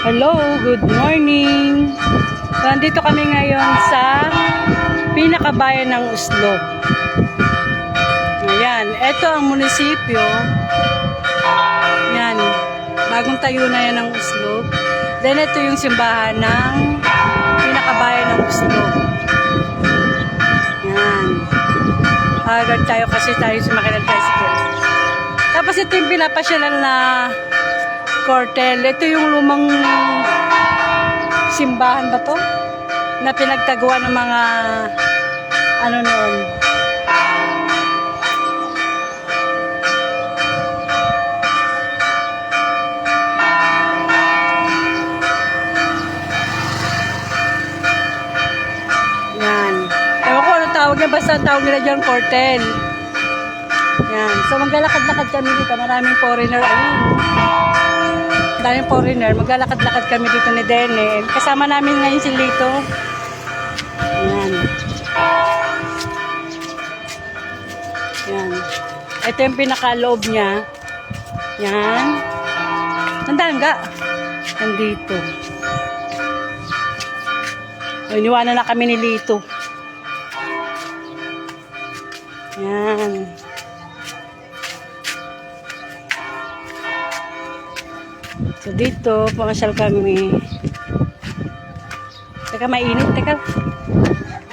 Hello, good morning. So, nandito kami ngayon sa pinakabayan ng Uslog. Ayan, ito ang munisipyo. Ayan, bagong tayo na yan ng Uslog. Then ito yung simbahan ng pinakabayan ng Uslog. Ayan. Agad tayo kasi tayo sumakay ng tricycle. Tapos ito yung pinapasyalan na Cortel. Ito yung lumang simbahan ba to? Na pinagtagawa ng mga ano noon. Yan. Ewan ko ano tawag niya. Basta ang tawag nila dyan Cortel. Yan. So maglalakad-lakad kami dito. Maraming foreigner. Ayun. Daming foreigner, maglalakad-lakad kami dito ni Dene. Kasama namin ngayon si Lito. Ayan. Ayan. Ito yung pinakaloob niya. Ayan. Nandaan ka? Nandito. Iniwanan na kami ni Lito. Ayan. So dito, pumasyal kami. Teka, mainit. Teka.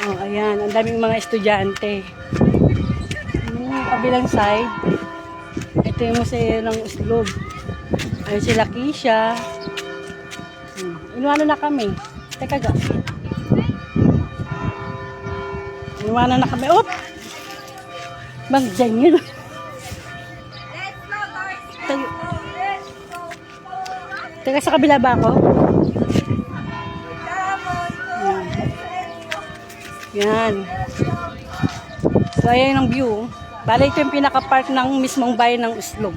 Oh, ayan. Ang daming mga estudyante. Kabilang side. Ito yung museo ng Uslog. Ayun sila Kisha. Inuwanan na kami. Teka ga. Inuwanan na kami. Oop! Magdyan yun. Teka, sa kabila ba ako? Yan. So, ayan ang view. Bale, ito yung pinaka-park ng mismong bayan ng Uslog.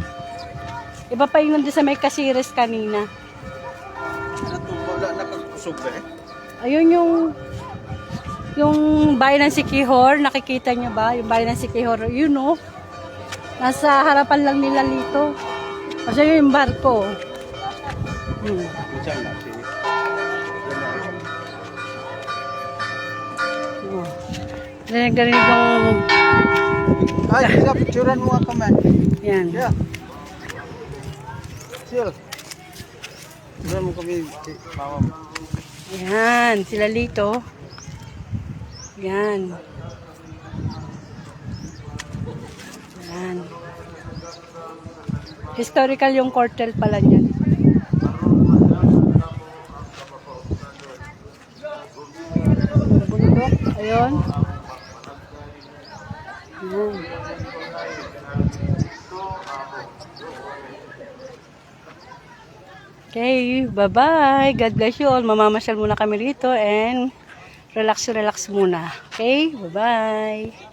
Iba pa yung nandun sa may Caceres kanina. Ayun yung bayan ng Siquijor. Nakikita nyo ba? Yung bayan ng Siquijor. Yun o. Nasa harapan lang nila Lito. Kasi yun yung barko. Ganyan yung ay, hirap, picturean mo ako man. yan. Yeah. Chill. Picturean mo kami. Yan, sila Lito. Yan. Yan. Historical yung Cortel pala niyan. Bundok, ayun. Yan. Okay, bye-bye. God bless you all. Mamamasyal muna kami rito and relax muna. Okay, bye-bye.